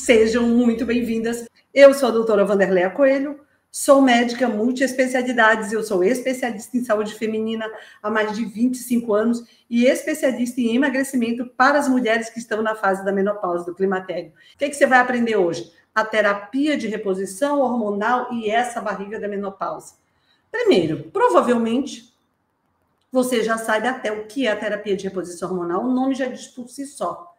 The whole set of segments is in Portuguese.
Sejam muito bem-vindas. Eu sou a doutora Wanderleia Coelho, sou médica multiespecialidades, eu sou especialista em saúde feminina há mais de 25 anos e especialista em emagrecimento para as mulheres que estão na fase da menopausa, do climatério. O que você vai aprender hoje? A terapia de reposição hormonal e essa barriga da menopausa. Primeiro, provavelmente, você já sabe até o que é a terapia de reposição hormonal, o nome já diz por si só.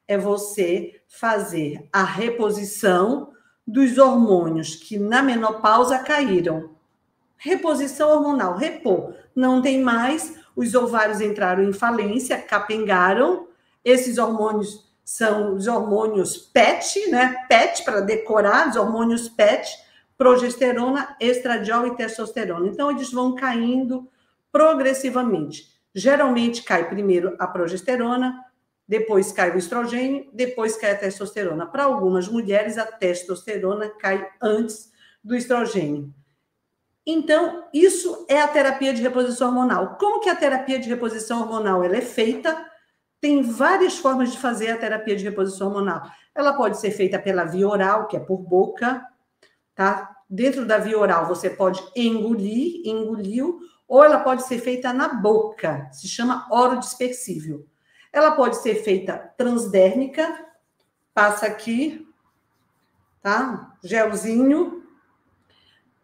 É você fazer a reposição dos hormônios que na menopausa caíram. Reposição hormonal, repor. Não tem mais, os ovários entraram em falência, capengaram. Esses hormônios são os hormônios PET, né? PET para decorar, os hormônios PET, progesterona, estradiol e testosterona. Então, eles vão caindo progressivamente. Geralmente cai primeiro a progesterona, depois cai o estrogênio, depois cai a testosterona. Para algumas mulheres, a testosterona cai antes do estrogênio. Então, isso é a terapia de reposição hormonal. Como que a terapia de reposição hormonal ela é feita? Tem várias formas de fazer a terapia de reposição hormonal. Ela pode ser feita pela via oral, que é por boca, tá? Dentro da via oral, você pode engoliu, ou ela pode ser feita na boca, se chama orodispersível. Ela pode ser feita transdérmica, passa aqui, tá? Gelzinho,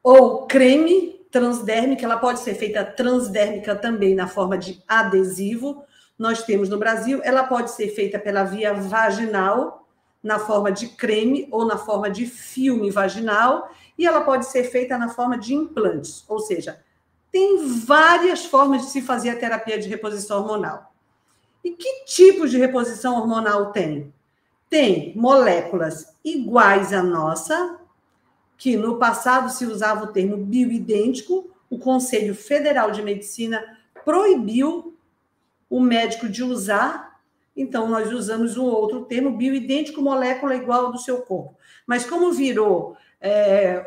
ou creme transdérmica, ela pode ser feita transdérmica também na forma de adesivo. Nós temos no Brasil, ela pode ser feita pela via vaginal, na forma de creme ou na forma de filme vaginal, e ela pode ser feita na forma de implantes, ou seja, tem várias formas de se fazer a terapia de reposição hormonal. E que tipos de reposição hormonal tem? Tem moléculas iguais à nossa, que no passado se usava o termo bioidêntico, o Conselho Federal de Medicina proibiu o médico de usar, então nós usamos um outro termo, bioidêntico, molécula igual ao do seu corpo. Mas como virou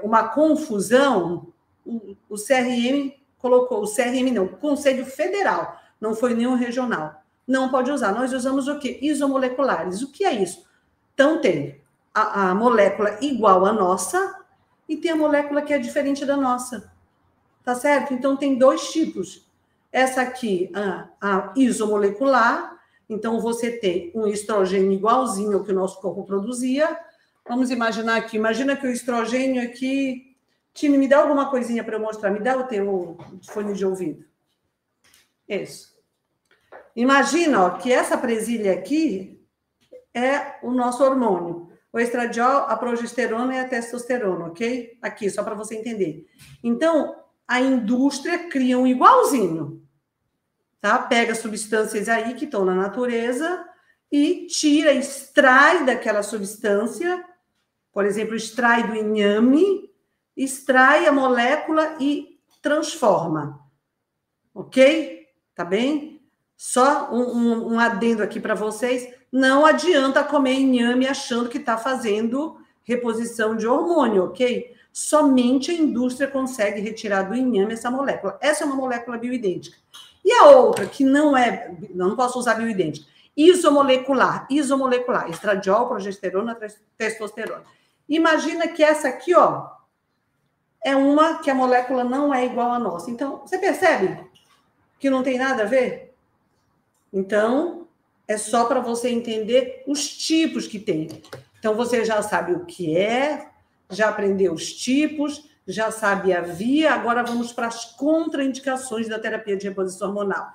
uma confusão, o CRM colocou, o CRM não, o Conselho Federal, não foi nenhum regional. Não pode usar. Nós usamos o quê? Isomoleculares. O que é isso? Então, tem a molécula igual à nossa e tem a molécula que é diferente da nossa. Tá certo? Então, tem dois tipos. Essa aqui, a isomolecular. Então, você tem um estrogênio igualzinho ao que o nosso corpo produzia. Vamos imaginar aqui. Imagina que o estrogênio aqui... Time, me dá alguma coisinha para eu mostrar. Me dá o teu fone de ouvido. Isso. Imagina, ó, que essa presilha aqui é o nosso hormônio. O estradiol, a progesterona e a testosterona, ok? Aqui, só para você entender. Então, a indústria cria um igualzinho, tá? Pega substâncias aí que estão na natureza e tira, extrai daquela substância, por exemplo, extrai do inhame, extrai a molécula e transforma, ok? Tá bem? Só um adendo aqui para vocês, não adianta comer inhame achando que está fazendo reposição de hormônio, ok? Somente a indústria consegue retirar do inhame essa molécula. Essa é uma molécula bioidêntica. E a outra, que não posso usar bioidêntica, isomolecular, estradiol, progesterona, testosterona. Imagina que essa aqui, ó, é uma que a molécula não é igual à nossa. Então, você percebe que não tem nada a ver? Então, é só para você entender os tipos que tem. Então, você já sabe o que é, já aprendeu os tipos, já sabe a via. Agora, vamos para as contraindicações da terapia de reposição hormonal.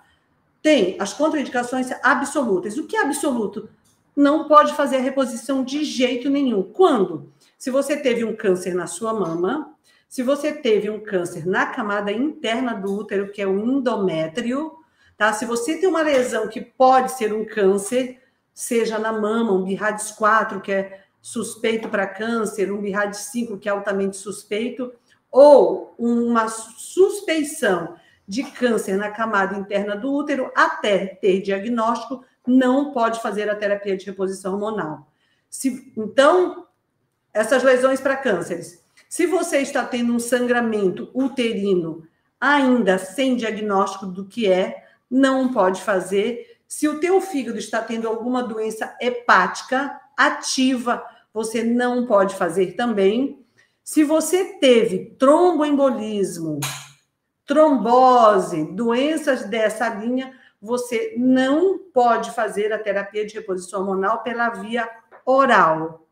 Tem as contraindicações absolutas. O que é absoluto? Não pode fazer a reposição de jeito nenhum. Quando? Se você teve um câncer na sua mama, se você teve um câncer na camada interna do útero, que é o endométrio, tá? Se você tem uma lesão que pode ser um câncer, seja na mama, um BIRADS 4, que é suspeito para câncer, um BIRADS 5, que é altamente suspeito, ou uma suspeição de câncer na camada interna do útero, até ter diagnóstico, não pode fazer a terapia de reposição hormonal. Então, essas lesões para cânceres. Se você está tendo um sangramento uterino ainda sem diagnóstico do que é, não pode fazer. Se o teu fígado está tendo alguma doença hepática ativa, você não pode fazer também. Se você teve tromboembolismo, trombose, doenças dessa linha, você não pode fazer a terapia de reposição hormonal pela via oral,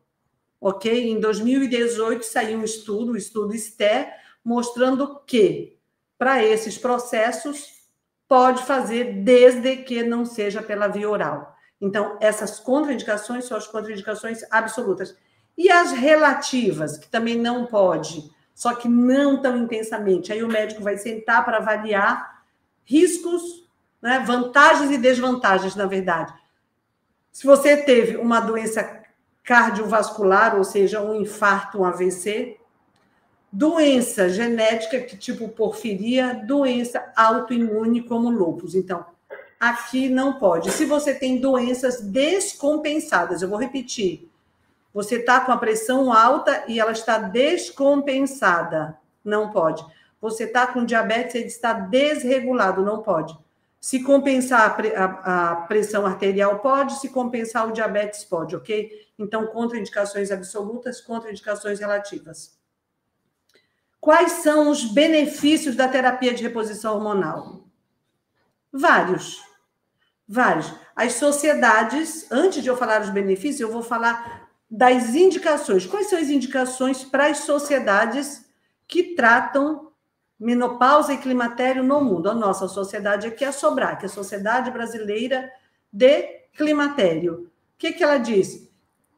ok? Em 2018 saiu um estudo, o estudo STE, mostrando que para esses processos pode fazer desde que não seja pela via oral. Então, essas contraindicações são as contraindicações absolutas. E as relativas, que também não pode, só que não tão intensamente. Aí o médico vai sentar para avaliar riscos, né, vantagens e desvantagens, na verdade. Se você teve uma doença cardiovascular, ou seja, um infarto, um AVC, doença genética, que tipo porfiria, doença autoimune como lúpus. Então, aqui não pode. Se você tem doenças descompensadas, eu vou repetir, você está com a pressão alta e ela está descompensada, não pode. Você está com diabetes e ele está desregulado, não pode. Se compensar a pressão arterial, pode. Se compensar o diabetes, pode, ok? Então, contraindicações absolutas, contraindicações relativas. Quais são os benefícios da terapia de reposição hormonal? Vários. Vários. As sociedades, antes de eu falar os benefícios, eu vou falar das indicações. Quais são as indicações para as sociedades que tratam menopausa e climatério no mundo? A nossa sociedade aqui é a SOBRAC, que é a Sociedade Brasileira de Climatério. O que ela diz?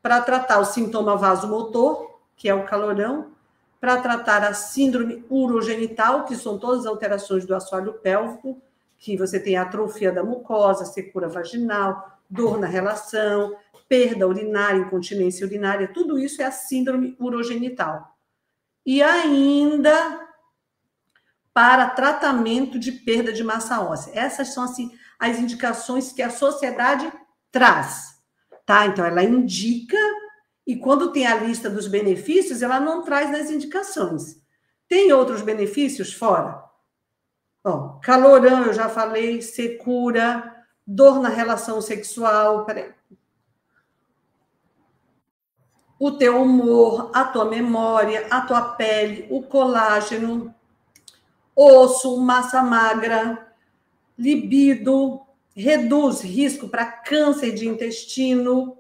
Para tratar o sintoma vasomotor, que é o calorão, para tratar a síndrome urogenital, que são todas as alterações do assoalho pélvico, que você tem atrofia da mucosa, secura vaginal, dor na relação, perda urinária, incontinência urinária, tudo isso é a síndrome urogenital. E ainda para tratamento de perda de massa óssea. Essas são assim as indicações que a sociedade traz, tá? Então ela indica e quando tem a lista dos benefícios, ela não traz nas indicações. Tem outros benefícios fora? Ó, calorão, eu já falei, secura, dor na relação sexual, o teu humor, a tua memória, a tua pele, o colágeno, osso, massa magra, libido, reduz risco para câncer de intestino,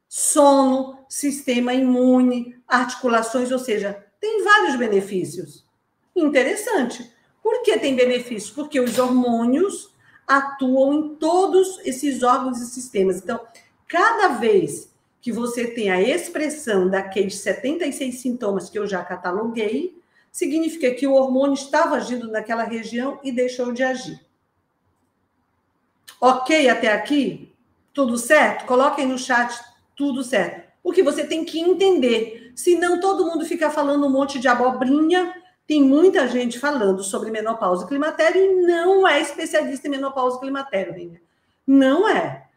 sono, sistema imune, articulações, ou seja, tem vários benefícios. Interessante. Por que tem benefícios? Porque os hormônios atuam em todos esses órgãos e sistemas. Então, cada vez que você tem a expressão daqueles 76 sintomas que eu já cataloguei, significa que o hormônio estava agindo naquela região e deixou de agir. Ok até aqui? Tudo certo? Coloquem no chat tudo certo. O que você tem que entender. Senão todo mundo fica falando um monte de abobrinha. Tem muita gente falando sobre menopausa e climatério e não é especialista em menopausa e climatério, Rênia. Não é.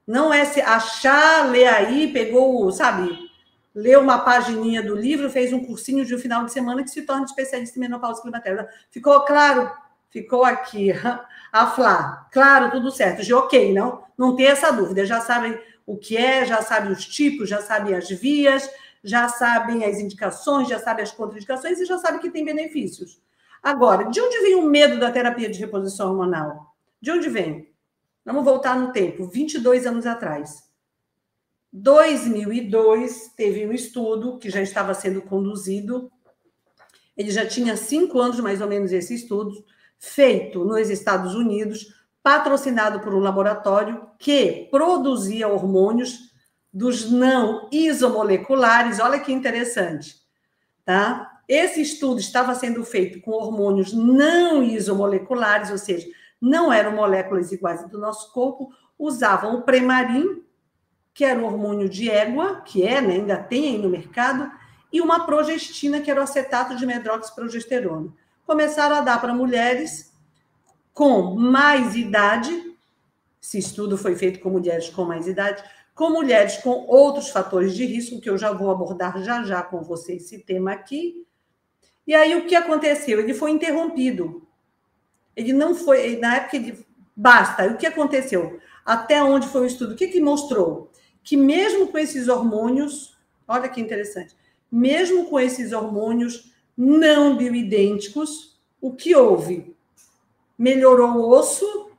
Não é se achar, ler aí, pegou, sabe, leu uma pagininha do livro, fez um cursinho de um final de semana que se torna especialista em menopausa e climatério. Ficou claro? Ficou aqui a Flá. Claro, tudo certo. Ok, não tem essa dúvida. Já sabem o que é, já sabem os tipos, já sabem as vias, já sabem as indicações, já sabem as contraindicações e já sabem que tem benefícios. Agora, de onde vem o medo da terapia de reposição hormonal? De onde vem? Vamos voltar no tempo, 22 anos atrás. 2002, teve um estudo que já estava sendo conduzido, ele já tinha 5 anos, mais ou menos, esse estudo, feito nos Estados Unidos, patrocinado por um laboratório que produzia hormônios dos não isomoleculares. Olha que interessante, tá? Esse estudo estava sendo feito com hormônios não isomoleculares, ou seja, não eram moléculas iguais do nosso corpo, usavam o Premarin, que era um hormônio de égua, que é, né, ainda tem aí no mercado, e uma progestina, que era o acetato de medroxiprogesterona. Começaram a dar para mulheres com mais idade, esse estudo foi feito com mulheres com mais idade, com mulheres com outros fatores de risco, que eu já vou abordar já com você esse tema aqui. E aí o que aconteceu? Ele foi interrompido. Ele não foi, na época, ele basta. E o que aconteceu? Até onde foi o estudo? O que mostrou? Que mesmo com esses hormônios Olha que interessante. Mesmo com esses hormônios não bioidênticos, o que houve? Melhorou o osso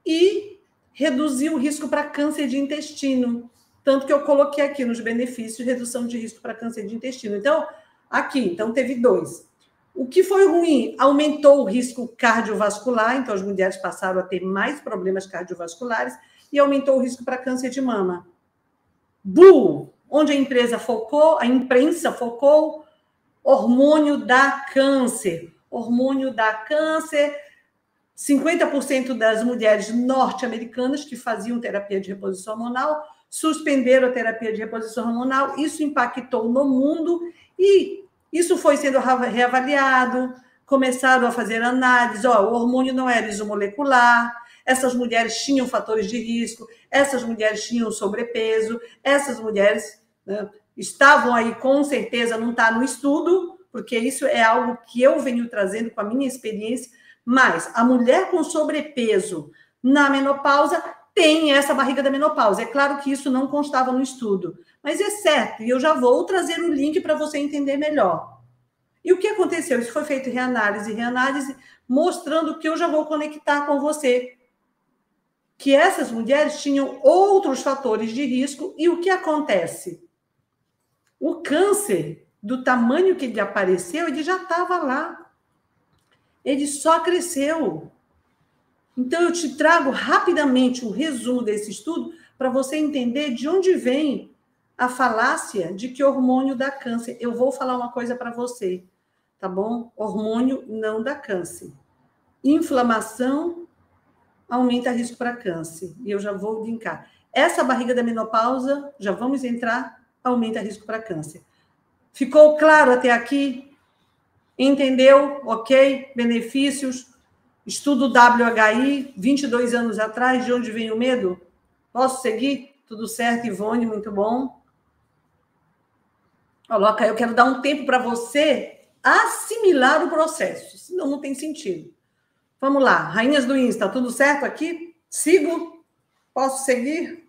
e reduziu o risco para câncer de intestino. Tanto que eu coloquei aqui nos benefícios, redução de risco para câncer de intestino. Então, então teve 2. O que foi ruim? Aumentou o risco cardiovascular, então as mulheres passaram a ter mais problemas cardiovasculares e aumentou o risco para câncer de mama. Onde a imprensa focou, hormônio dá câncer. Hormônio dá câncer. 50% das mulheres norte-americanas que faziam terapia de reposição hormonal suspenderam a terapia de reposição hormonal. Isso impactou no mundo e isso foi sendo reavaliado. Começaram a fazer análise. O hormônio não era isomolecular. Essas mulheres tinham fatores de risco. Essas mulheres tinham sobrepeso. Essas mulheres, né, estavam aí, com certeza, não está no estudo, porque isso é algo que eu venho trazendo com a minha experiência. Mas a mulher com sobrepeso na menopausa tem essa barriga da menopausa. É claro que isso não constava no estudo, mas é certo, e eu já vou trazer o link para você entender melhor. E o que aconteceu? Isso foi feito reanálise, mostrando que eu já vou conectar com você, que essas mulheres tinham outros fatores de risco, e o que acontece? O câncer, do tamanho que ele apareceu, ele já estava lá. Ele só cresceu. Então, eu te trago rapidamente um resumo desse estudo para você entender de onde vem a falácia de que hormônio dá câncer. Eu vou falar uma coisa para você, tá bom? Hormônio não dá câncer. Inflamação aumenta risco para câncer. E eu já vou linkar. Essa barriga da menopausa, já vamos entrar, aumenta risco para câncer. Ficou claro até aqui? Entendeu? Ok? Benefícios. Estudo WHI, 22 anos atrás, de onde vem o medo? Posso seguir? Tudo certo, Ivone, muito bom. Coloca, eu quero dar um tempo para você assimilar o processo, senão não tem sentido. Vamos lá, rainhas do Insta, tudo certo aqui? Sigo? Posso seguir?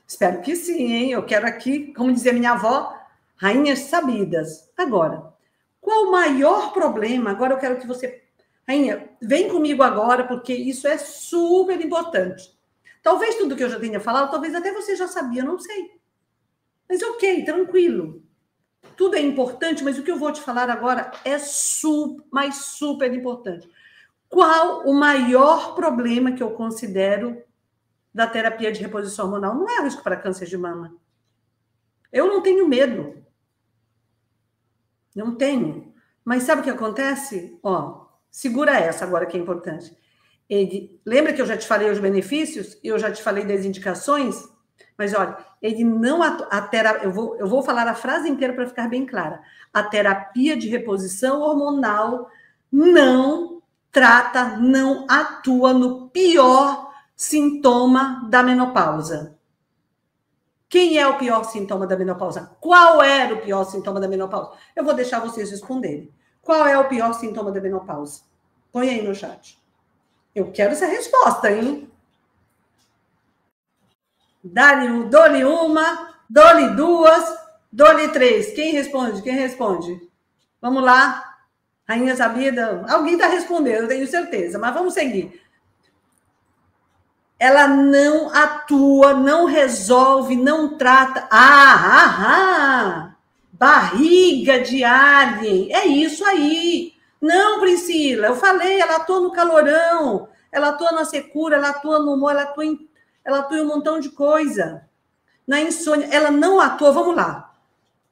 Espero que sim, hein? Eu quero aqui, como dizia minha avó, rainhas sabidas. Agora, qual o maior problema? Agora eu quero que você... Rainha, vem comigo agora, porque isso é super importante. Talvez tudo que eu já tenha falado, talvez até você já sabia, não sei. Mas ok, tranquilo. Tudo é importante, mas o que eu vou te falar agora é super importante. Qual o maior problema que eu considero da terapia de reposição hormonal? Não é o risco para câncer de mama. Eu não tenho medo. Não tenho. Mas sabe o que acontece? Segura essa agora que é importante. Lembra que eu já te falei os benefícios? Eu já te falei das indicações? Mas olha, ele não... Eu vou falar a frase inteira para ficar bem clara. A terapia de reposição hormonal não trata, não atua no pior sintoma da menopausa. Quem é o pior sintoma da menopausa? Qual era o pior sintoma da menopausa? Eu vou deixar vocês responderem. Qual é o pior sintoma da menopausa? Põe aí no chat. Eu quero essa resposta, hein? Dou-lhe uma, dou-lhe duas, dou-lhe três. Quem responde? Quem responde? Vamos lá. Rainha sabida. Alguém está respondendo, eu tenho certeza, mas vamos seguir. Ela não atua, não resolve, não trata. Barriga de alien. É isso aí. Não, Priscila, eu falei, ela atua no calorão, ela atua na secura, ela atua no humor, ela atua em um montão de coisa. Na insônia, ela não atua. Vamos lá.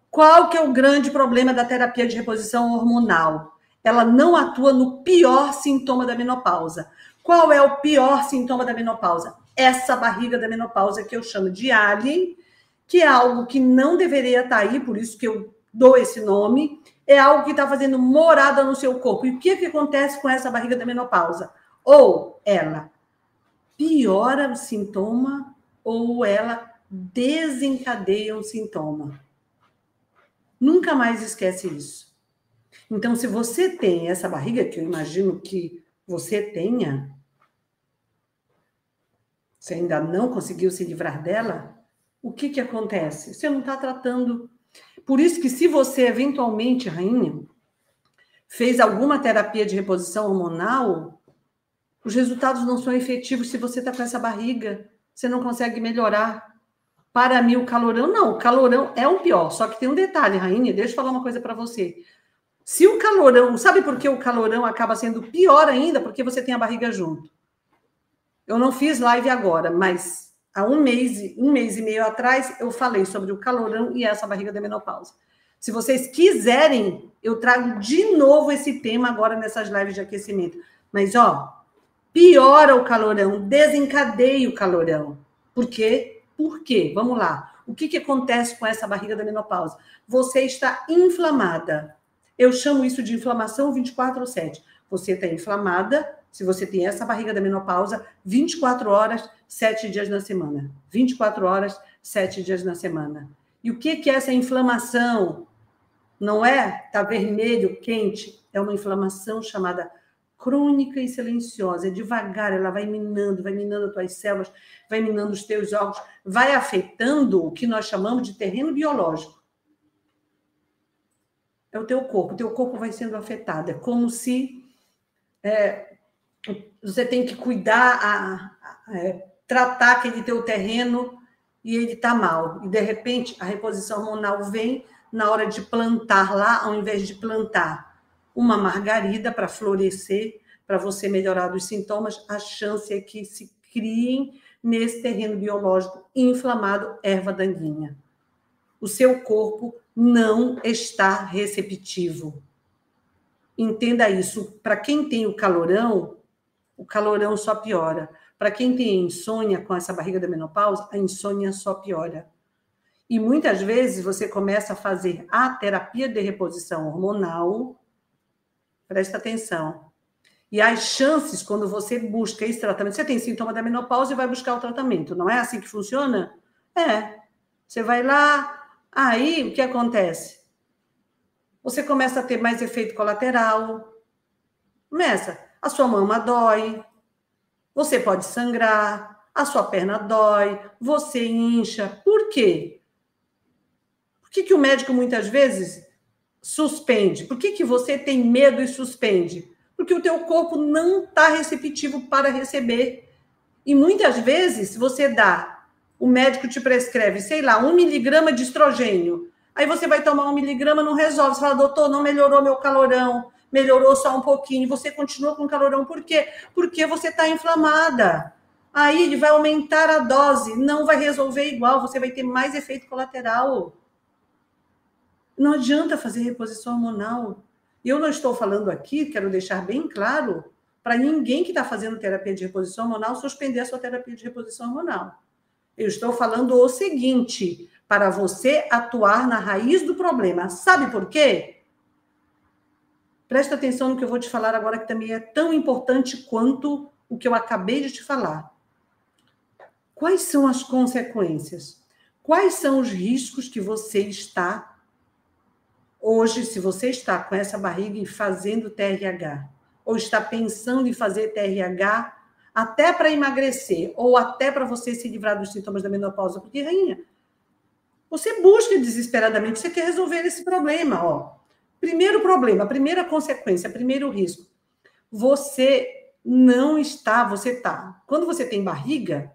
Qual que é o grande problema da terapia de reposição hormonal? Ela não atua no pior sintoma da menopausa. Qual é o pior sintoma da menopausa? Essa barriga da menopausa que eu chamo de alien, que é algo que não deveria estar aí, por isso que eu dou esse nome, é algo que está fazendo morada no seu corpo. E o que acontece com essa barriga da menopausa? Ou ela piora o sintoma, ou ela desencadeia um sintoma. Nunca mais esquece isso. Então, se você tem essa barriga, que eu imagino que você tenha, você ainda não conseguiu se livrar dela, o que que acontece? Você não está tratando. Por isso que se você, eventualmente, rainha, fez alguma terapia de reposição hormonal, os resultados não são efetivos se você está com essa barriga. Você não consegue melhorar. Para mim, o calorão, não. O calorão é o pior. Só que tem um detalhe, rainha, deixa eu falar uma coisa para você. Se o calorão... Sabe por que o calorão acaba sendo pior ainda? Porque você tem a barriga junto. Eu não fiz live agora, mas há um mês e meio atrás, eu falei sobre o calorão e essa barriga da menopausa. Se vocês quiserem, eu trago de novo esse tema agora nessas lives de aquecimento. Mas, ó, piora o calorão, desencadeia o calorão. Por quê? Por quê? Vamos lá. O que acontece com essa barriga da menopausa? Você está inflamada. Eu chamo isso de inflamação 24/7. Você está inflamada, se você tem essa barriga da menopausa, 24 horas, 7 dias na semana. 24 horas, 7 dias na semana. E o que é essa inflamação? Não é? Está vermelho, quente. É uma inflamação chamada crônica e silenciosa. É devagar, ela vai minando as tuas células, vai minando os teus órgãos, vai afetando o que nós chamamos de terreno biológico. É o teu corpo vai sendo afetado. É como se você tem que cuidar, tratar aquele teu terreno e ele está mal. E, de repente, a reposição hormonal vem na hora de plantar lá, ao invés de plantar uma margarida para florescer, para você melhorar dos sintomas, a chance é que se criem nesse terreno biológico inflamado erva daninha. O seu corpo não está receptivo. Entenda isso. Para quem tem o calorão só piora. Para quem tem insônia com essa barriga da menopausa, a insônia só piora. E muitas vezes você começa a fazer a terapia de reposição hormonal, presta atenção. E as chances, quando você busca esse tratamento, você tem sintoma da menopausa e vai buscar o tratamento. Não é assim que funciona? Você vai lá, aí o que acontece? Você começa a ter mais efeito colateral. A sua mama dói, você pode sangrar, a sua perna dói, você incha. Por quê? Por que o médico muitas vezes suspende? Por que você tem medo e suspende? Porque o teu corpo não está receptivo para receber. E muitas vezes o médico te prescreve, 1 miligrama de estrogênio. Aí você vai tomar 1 miligrama, não resolve. Você fala, doutor, não melhorou meu calorão, melhorou só um pouquinho. Você continua com calorão, por quê? Porque você está inflamada. Aí ele vai aumentar a dose, não vai resolver igual, você vai ter mais efeito colateral. Não adianta fazer reposição hormonal. E eu não estou falando aqui, quero deixar bem claro, para ninguém que está fazendo terapia de reposição hormonal suspender a sua terapia de reposição hormonal. Eu estou falando o seguinte, para você atuar na raiz do problema. Sabe por quê? Presta atenção no que eu vou te falar agora, que também é tão importante quanto o que eu acabei de te falar. Quais são as consequências? Quais são os riscos que você está hoje, se você está com essa barriga e fazendo TRH, ou está pensando em fazer TRH, até para emagrecer, ou até para você se livrar dos sintomas da menopausa, porque, rainha, você busca desesperadamente, você quer resolver esse problema, ó. Primeiro problema, primeira consequência, primeiro risco. Você está. Quando você tem barriga,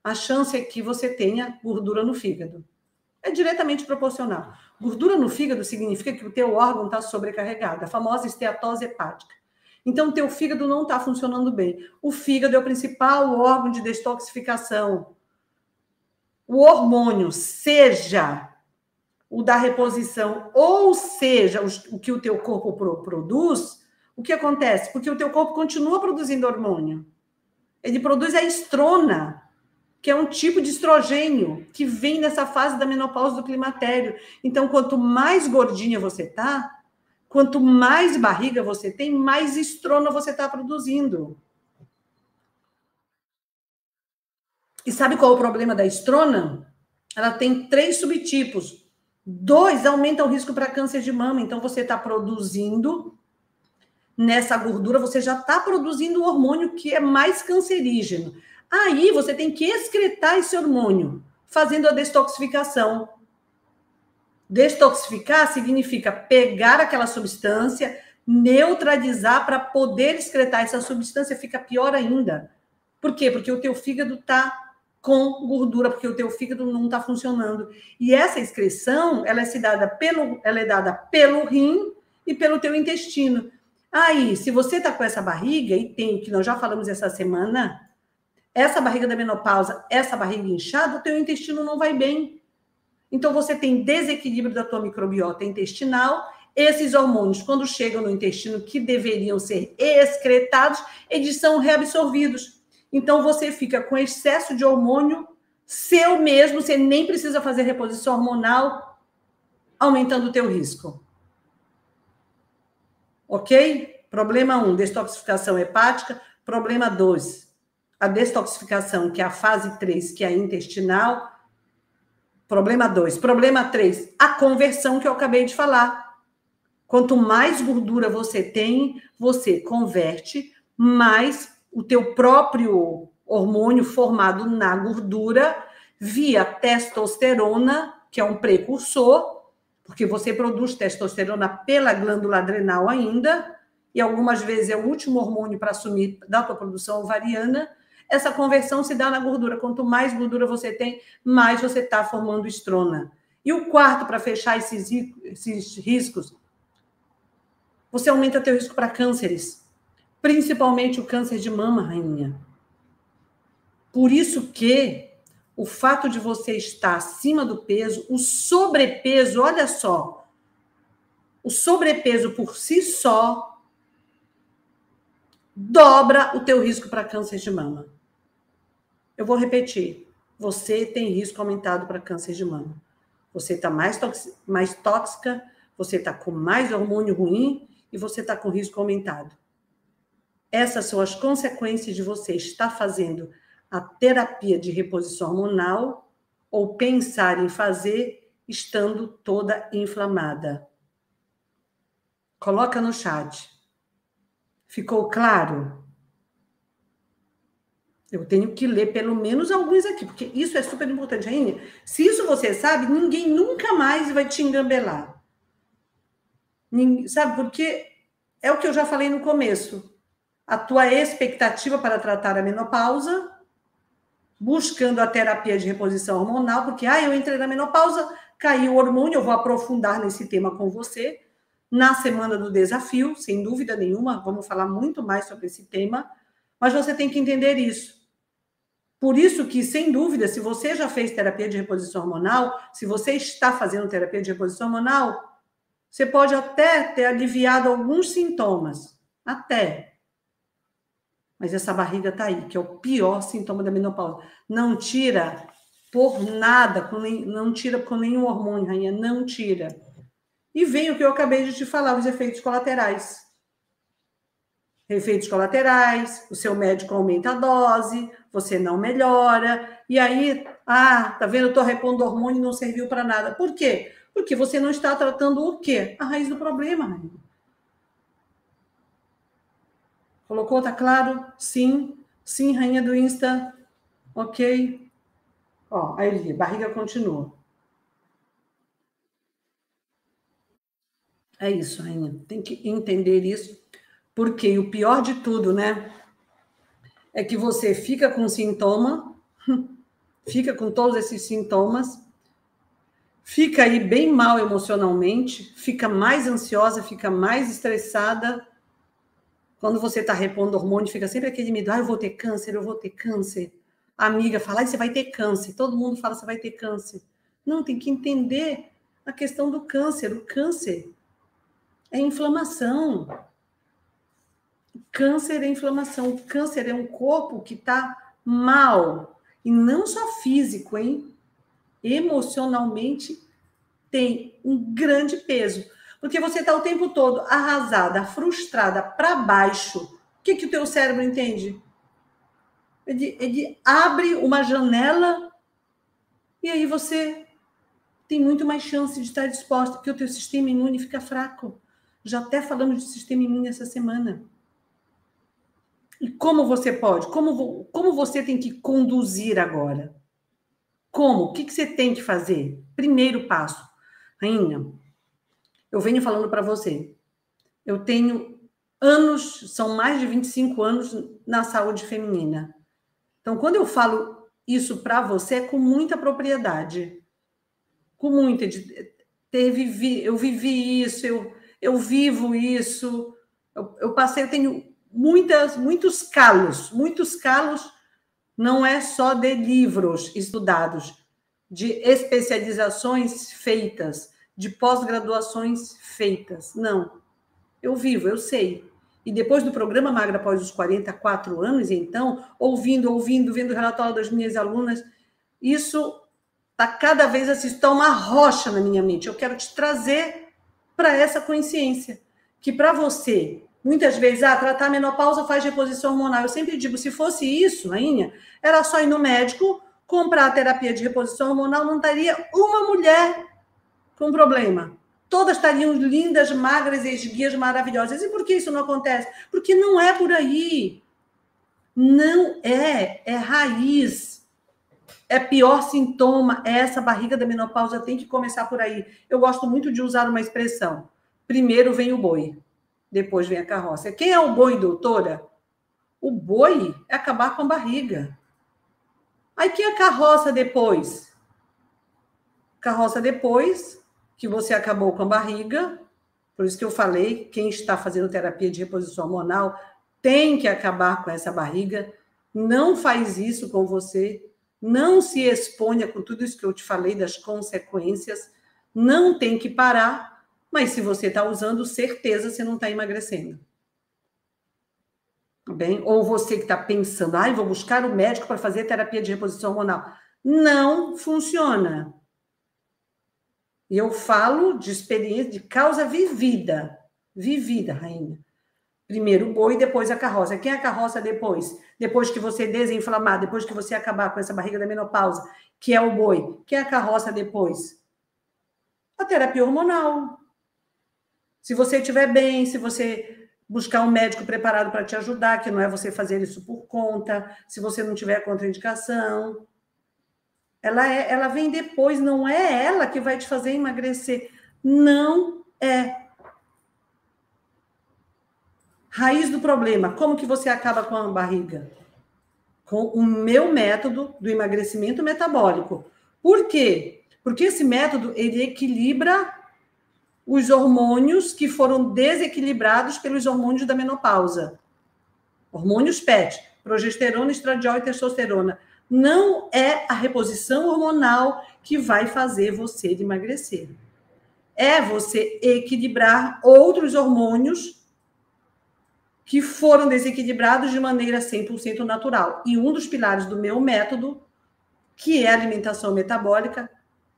a chance é que você tenha gordura no fígado. É diretamente proporcional. Gordura no fígado significa que o teu órgão está sobrecarregado, a famosa esteatose hepática. Então, o teu fígado não está funcionando bem. O fígado é o principal órgão de detoxificação. O hormônio, seja o da reposição, ou seja o que o teu corpo produz, o que acontece? Porque o teu corpo continua produzindo hormônio. Ele produz a estrona, que é um tipo de estrogênio que vem nessa fase da menopausa do climatério. Então, quanto mais gordinha você tá, quanto mais barriga você tem, mais estrona você está produzindo. E sabe qual é o problema da estrona? Ela tem 3 subtipos. 2 aumentam o risco para câncer de mama. Então, você está produzindo, nessa gordura, você já está produzindo o hormônio que é mais cancerígeno. Aí você tem que excretar esse hormônio. fazendo a detoxificação. Detoxificar significa pegar aquela substância, neutralizar para poder excretar. Essa substância fica pior ainda. Por quê? Porque o teu fígado está com gordura, porque o teu fígado não está funcionando. E essa excreção, ela é dada pelo rim e pelo teu intestino. Aí, se você está com essa barriga, e tem, que nós já falamos essa semana, essa barriga da menopausa, essa barriga inchada, o teu intestino não vai bem. Então, você tem desequilíbrio da tua microbiota intestinal. Esses hormônios, quando chegam no intestino, que deveriam ser excretados, eles são reabsorvidos. Então, você fica com excesso de hormônio seu mesmo, você nem precisa fazer reposição hormonal, aumentando o teu risco. Ok? Problema 1, detoxificação hepática. Problema 2, a detoxificação, que é a fase 3, que é a intestinal. Problema 2. Problema 3, a conversão que eu acabei de falar. Quanto mais gordura você tem, você converte mais o teu próprio hormônio formado na gordura via testosterona, que é um precursor, porque você produz testosterona pela glândula adrenal ainda, e algumas vezes é o último hormônio para assumir da tua produção ovariana. Essa conversão se dá na gordura. Quanto mais gordura você tem, mais você está formando estrona. E o quarto, para fechar esses riscos, você aumenta teu risco para cânceres, principalmente o câncer de mama, rainha. Por isso que o fato de você estar acima do peso, o sobrepeso, olha só, o sobrepeso por si só dobra o teu risco para câncer de mama. Eu vou repetir. Você tem risco aumentado para câncer de mama. Você está mais tóxica, você está com mais hormônio ruim e você está com risco aumentado. Essas são as consequências de você estar fazendo a terapia de reposição hormonal ou pensar em fazer estando toda inflamada. Coloca no chat. Ficou claro? Eu tenho que ler pelo menos alguns aqui, porque isso é super importante, Rainha. Se isso você sabe, ninguém nunca mais vai te engambelar. Sabe, porque é o que eu já falei no começo. A tua expectativa para tratar a menopausa, buscando a terapia de reposição hormonal, porque eu entrei na menopausa, caiu o hormônio, eu vou aprofundar nesse tema com você na semana do desafio, sem dúvida nenhuma, vamos falar muito mais sobre esse tema, mas você tem que entender isso. Por isso que, sem dúvida, se você já fez terapia de reposição hormonal, se você está fazendo terapia de reposição hormonal, você pode até ter aliviado alguns sintomas, até. Mas essa barriga está aí, que é o pior sintoma da menopausa. Não tira por nada, não tira com nenhum hormônio, rainha, não tira. E vem o que eu acabei de te falar, os efeitos colaterais. Efeitos colaterais, o seu médico aumenta a dose, você não melhora, e aí, tá vendo, eu estou repondo hormônio e não serviu para nada. Por quê? Porque você não está tratando o quê? A raiz do problema, rainha. Colocou, tá claro? Sim, sim, rainha do Insta. Ok. Ó, aí, barriga continua. É isso, rainha. Tem que entender isso. Porque o pior de tudo, né? É que você fica com sintoma, fica com todos esses sintomas, fica aí bem mal emocionalmente, fica mais ansiosa, fica mais estressada. Quando você está repondo hormônio, fica sempre aquele medo, eu vou ter câncer, eu vou ter câncer. A amiga fala, você vai ter câncer. Todo mundo fala, você vai ter câncer. Não, tem que entender a questão do câncer. O câncer é inflamação. O câncer é inflamação. O câncer é um corpo que está mal. E não só físico, hein? Emocionalmente tem um grande peso. Porque você está o tempo todo arrasada, frustrada, para baixo. O que o teu cérebro entende? Ele abre uma janela e aí você tem muito mais chance de estar disposta, porque o teu sistema imune fica fraco. Já até falamos de sistema imune essa semana. E como você pode? Como você tem que conduzir agora? Como? O que você tem que fazer? Primeiro passo. Rainha, eu venho falando para você. Eu tenho anos, são mais de 25 anos na saúde feminina. Então, quando eu falo isso para você, é com muita propriedade. Com muita. Eu vivi isso, eu vivo isso. Eu tenho muitos calos. Não é só de livros estudados, de especializações feitas, de pós-graduações feitas. Não. Eu vivo, eu sei. E depois do programa Magra após os 44 anos, então, ouvindo, vendo o relatório das minhas alunas, isso está cada vez assim, está uma rocha na minha mente. Eu quero te trazer para essa consciência, que para você, muitas vezes, tratar a menopausa faz reposição hormonal. Eu sempre digo, se fosse isso, Rainha, era só ir no médico, comprar a terapia de reposição hormonal, não estaria uma mulher com problema. Todas estariam lindas, magras, esguias, maravilhosas. E por que isso não acontece? Porque não é por aí. Não é. É raiz. É pior sintoma. É essa barriga da menopausa, tem que começar por aí. Eu gosto muito de usar uma expressão. Primeiro vem o boi, depois vem a carroça. Quem é o boi, doutora? O boi é acabar com a barriga. Aí quem é a carroça depois? Carroça depois que você acabou com a barriga, por isso que eu falei, quem está fazendo terapia de reposição hormonal tem que acabar com essa barriga, não faz isso com você, não se exponha com tudo isso que eu te falei das consequências, não tem que parar, mas se você está usando, certeza você não está emagrecendo. Tá bem? Ou você que está pensando, vou buscar o médico para fazer terapia de reposição hormonal. Não funciona. E eu falo de experiência, de causa vivida. Vivida, rainha. Primeiro o boi, depois a carroça. Quem é a carroça depois? Depois que você desinflamar, depois que você acabar com essa barriga da menopausa, que é o boi. Quem é a carroça depois? A terapia hormonal. Se você estiver bem, se você buscar um médico preparado para te ajudar, que não é você fazer isso por conta, se você não tiver contraindicação... Ela vem depois, não é ela que vai te fazer emagrecer. Não é. Raiz do problema, como que você acaba com a barriga? Com o meu método do emagrecimento metabólico. Por quê? Porque esse método, ele equilibra os hormônios que foram desequilibrados pelos hormônios da menopausa. Hormônios PET, progesterona, estradiol e testosterona. Não é a reposição hormonal que vai fazer você emagrecer. É você equilibrar outros hormônios que foram desequilibrados de maneira 100% natural. E um dos pilares do meu método, que é a alimentação metabólica,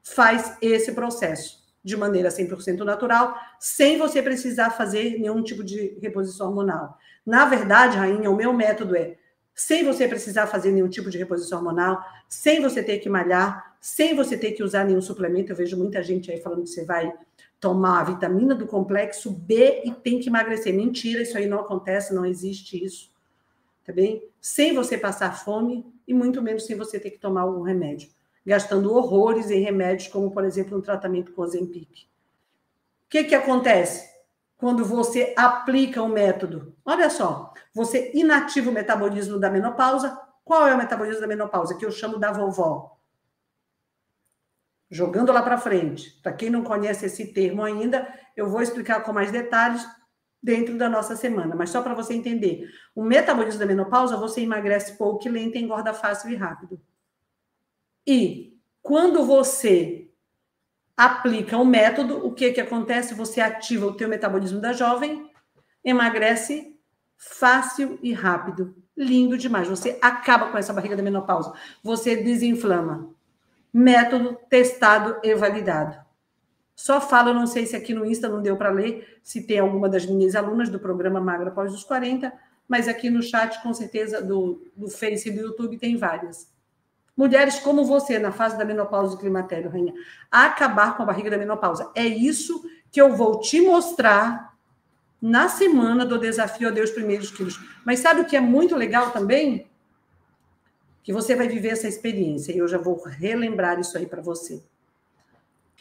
faz esse processo de maneira 100% natural, sem você precisar fazer nenhum tipo de reposição hormonal. Na verdade, rainha, o meu método é sem você precisar fazer nenhum tipo de reposição hormonal, sem você ter que malhar, sem você ter que usar nenhum suplemento. Eu vejo muita gente aí falando que você vai tomar a vitamina do complexo B e tem que emagrecer. Mentira, isso aí não acontece, não existe isso. Tá bem? Sem você passar fome e muito menos sem você ter que tomar algum remédio. Gastando horrores em remédios, como, por exemplo, um tratamento com Ozempic. O que acontece quando você aplica o método? Olha só, você inativa o metabolismo da menopausa. Qual é o metabolismo da menopausa? Que eu chamo da vovó. Jogando lá para frente. Para quem não conhece esse termo ainda, eu vou explicar com mais detalhes dentro da nossa semana. Mas só para você entender. O metabolismo da menopausa, você emagrece pouco e lento, engorda fácil e rápido. E quando você aplica um método, o que acontece? Você ativa o teu metabolismo da jovem, emagrece fácil e rápido. Lindo demais. Você acaba com essa barriga da menopausa. Você desinflama. Método testado e validado. Só falo, eu não sei se aqui no Insta não deu para ler, se tem alguma das minhas alunas do programa Magra após os 40, mas aqui no chat, com certeza, do Face e do YouTube, tem várias. Mulheres como você, na fase da menopausa e climatério, rainha, acabar com a barriga da menopausa. É isso que eu vou te mostrar na semana do desafio a Deus Primeiros Quilos. Mas sabe o que é muito legal também? que você vai viver essa experiência. E eu já vou relembrar isso aí para você.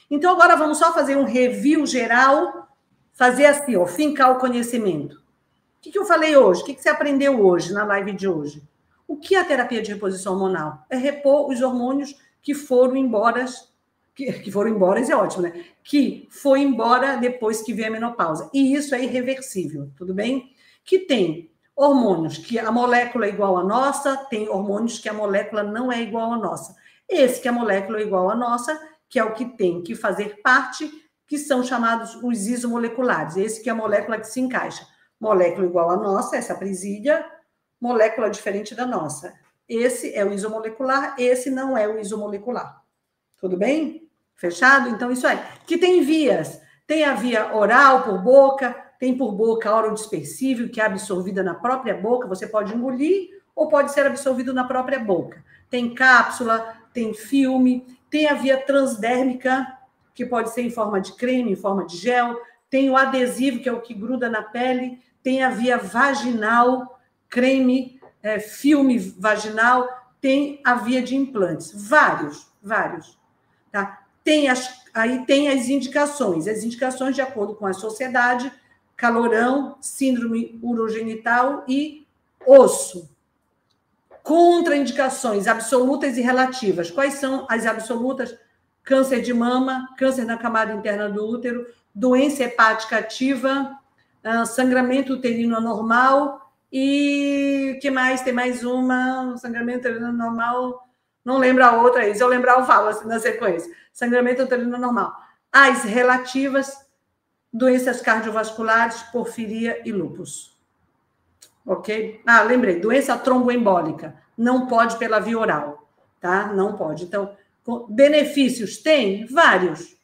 Então, agora vamos só fazer um review geral, fazer assim, ó, fincar o conhecimento. O que eu falei hoje? O que você aprendeu hoje, na live de hoje? O que é a terapia de reposição hormonal? É repor os hormônios que foram embora, que foram embora, isso é ótimo, né? Que foi embora depois que veio a menopausa. E isso é irreversível, tudo bem? Que tem hormônios que a molécula é igual à nossa, tem hormônios que a molécula não é igual à nossa. Esse que a molécula é igual à nossa, que é o que tem que fazer parte, que são chamados os isomoleculares. Esse que é a molécula que se encaixa. Molécula igual à nossa, essa presídia, molécula diferente da nossa. Esse é o isomolecular, esse não é o isomolecular. Tudo bem? Fechado? Então, isso aí. Que tem vias. Tem a via oral, por boca, tem por boca orodispersível, que é absorvida na própria boca, você pode engolir ou pode ser absorvido na própria boca. Tem cápsula, tem filme, tem a via transdérmica, que pode ser em forma de creme, em forma de gel, tem o adesivo, que é o que gruda na pele, tem a via vaginal, creme, filme vaginal, tem a via de implantes, vários. Tá? Aí tem as indicações de acordo com a sociedade, calorão, síndrome urogenital e osso. Contraindicações absolutas e relativas. Quais são as absolutas? Câncer de mama, câncer na camada interna do útero, doença hepática ativa, sangramento uterino anormal e o que mais? Tem mais uma, sangramento uterino anormal, não lembro a outra aí, se eu lembrar eu falo assim na sequência. Sangramento uterino anormal. As relativas, doenças cardiovasculares, porfiria e lúpus. Ok? Lembrei, doença tromboembólica, não pode pela via oral, tá? Não pode. Então, benefícios tem? Vários.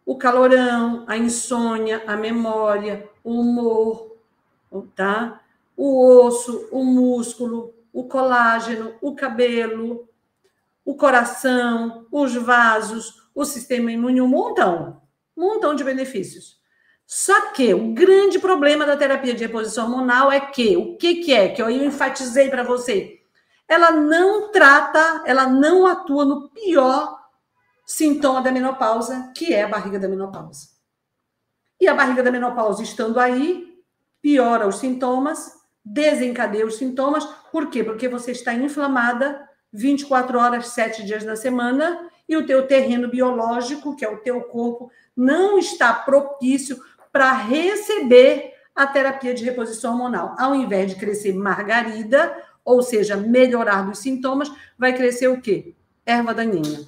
O calorão, a insônia, a memória, o humor, tá? O osso, o músculo, o colágeno, o cabelo, o coração, os vasos, o sistema imune, um montão de benefícios. Só que o grande problema da terapia de reposição hormonal é que, o que é? Que eu enfatizei para você. Ela não trata, ela não atua no pior sintoma da menopausa, que é a barriga da menopausa. E a barriga da menopausa estando aí, piora os sintomas, desencadeia os sintomas. Por quê? Porque você está inflamada 24 horas, 7 dias na semana, e o teu terreno biológico, que é o teu corpo, não está propício para receber a terapia de reposição hormonal. Ao invés de crescer margarida, ou seja, melhorar dos sintomas, vai crescer o quê? Erva daninha.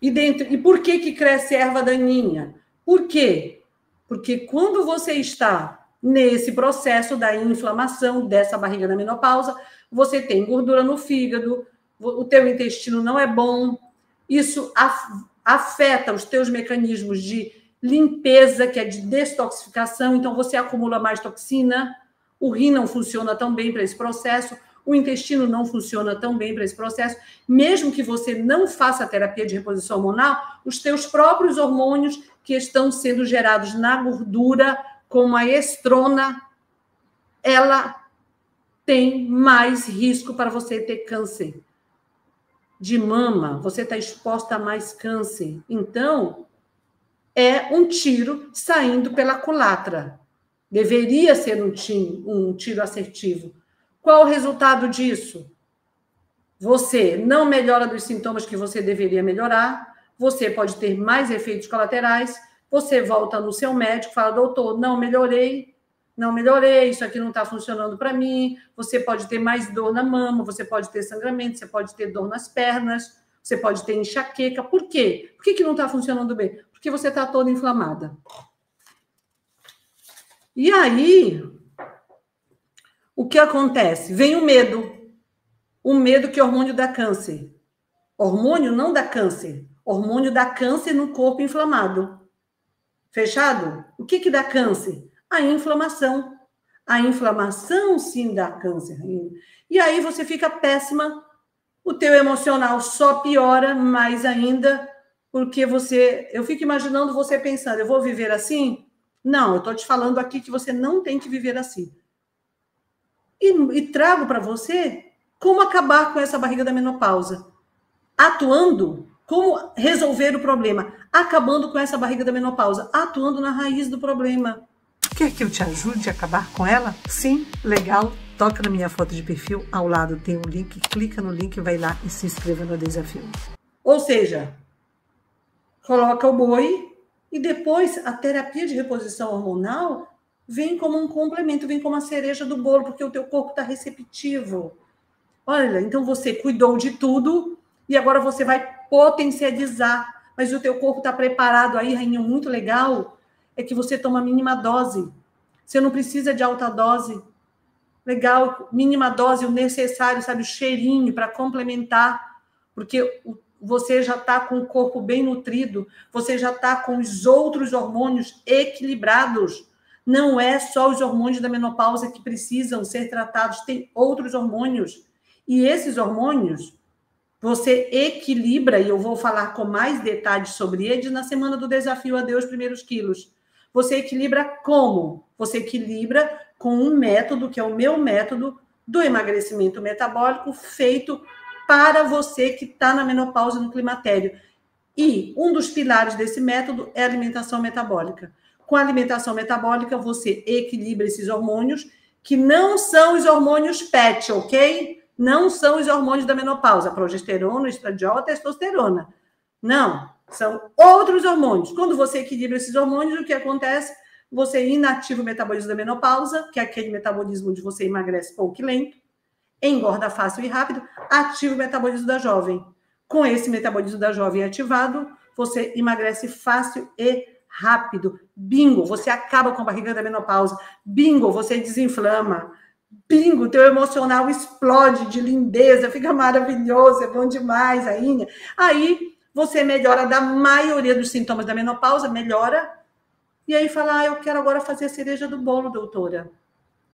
E por que cresce erva daninha? Por quê? Porque quando você está nesse processo da inflamação dessa barriga da menopausa, você tem gordura no fígado, o teu intestino não é bom, isso afeta os teus mecanismos de limpeza, que é de detoxificação, então você acumula mais toxina, o rim não funciona tão bem para esse processo, o intestino não funciona tão bem para esse processo, mesmo que você não faça a terapia de reposição hormonal, os teus próprios hormônios que estão sendo gerados na gordura, como a estrona, ela tem mais risco para você ter câncer de mama, você está exposta a mais câncer. Então, é um tiro saindo pela culatra. Deveria ser um tiro assertivo. Qual o resultado disso? Você não melhora dos sintomas que você deveria melhorar, você pode ter mais efeitos colaterais, você volta no seu médico, fala, doutor, não melhorei, isso aqui não está funcionando para mim, você pode ter mais dor na mama, você pode ter sangramento, você pode ter dor nas pernas, você pode ter enxaqueca. Por quê? Por que não está funcionando bem? Porque você está toda inflamada. E aí, o que acontece? Vem o medo que é hormônio dá câncer. Hormônio não dá câncer, hormônio dá câncer no corpo inflamado. Fechado? O que dá câncer? A inflamação. A inflamação, sim, dá câncer. E aí você fica péssima, o teu emocional só piora mais ainda, porque eu fico imaginando você pensando, eu vou viver assim? Não, eu estou te falando aqui que você não tem que viver assim. e trago para você como acabar com essa barriga da menopausa. Atuando, como resolver o problema, acabando com essa barriga da menopausa, atuando na raiz do problema. Quer que eu te ajude a acabar com ela? Sim, legal. Toca na minha foto de perfil, ao lado tem um link, clica no link, vai lá e se inscreva no desafio. Ou seja, coloca o boi e depois a terapia de reposição hormonal vem como um complemento, vem como a cereja do bolo, porque o teu corpo está receptivo. Olha, então você cuidou de tudo e agora você vai potencializar, mas o teu corpo está preparado aí, rainha, muito legal, é que você toma mínima dose. Você não precisa de alta dose. Legal, mínima dose, o necessário, sabe, o cheirinho para complementar, porque você já está com o corpo bem nutrido, você já está com os outros hormônios equilibrados. Não é só os hormônios da menopausa que precisam ser tratados, tem outros hormônios. E esses hormônios, você equilibra, e eu vou falar com mais detalhes sobre eles na semana do desafio Adeus Primeiros Quilos. Você equilibra como? Você equilibra com um método, que é o meu método do emagrecimento metabólico, feito para você que está na menopausa, no climatério. E um dos pilares desse método é a alimentação metabólica. Com a alimentação metabólica, você equilibra esses hormônios, que não são os hormônios PET, ok? Não são os hormônios da menopausa, progesterona, estradiol, testosterona. Não, são outros hormônios. Quando você equilibra esses hormônios, o que acontece? Você inativa o metabolismo da menopausa, que é aquele metabolismo onde você emagrece pouco e lento, engorda fácil e rápido, ativa o metabolismo da jovem. Com esse metabolismo da jovem ativado, você emagrece fácil e rápido. Bingo, você acaba com a barriga da menopausa. Bingo, você desinflama. Bingo, teu emocional explode de lindeza, fica maravilhoso, é bom demais, rainha. Aí você melhora da maioria dos sintomas da menopausa, melhora. E aí fala, eu quero agora fazer a cereja do bolo, doutora.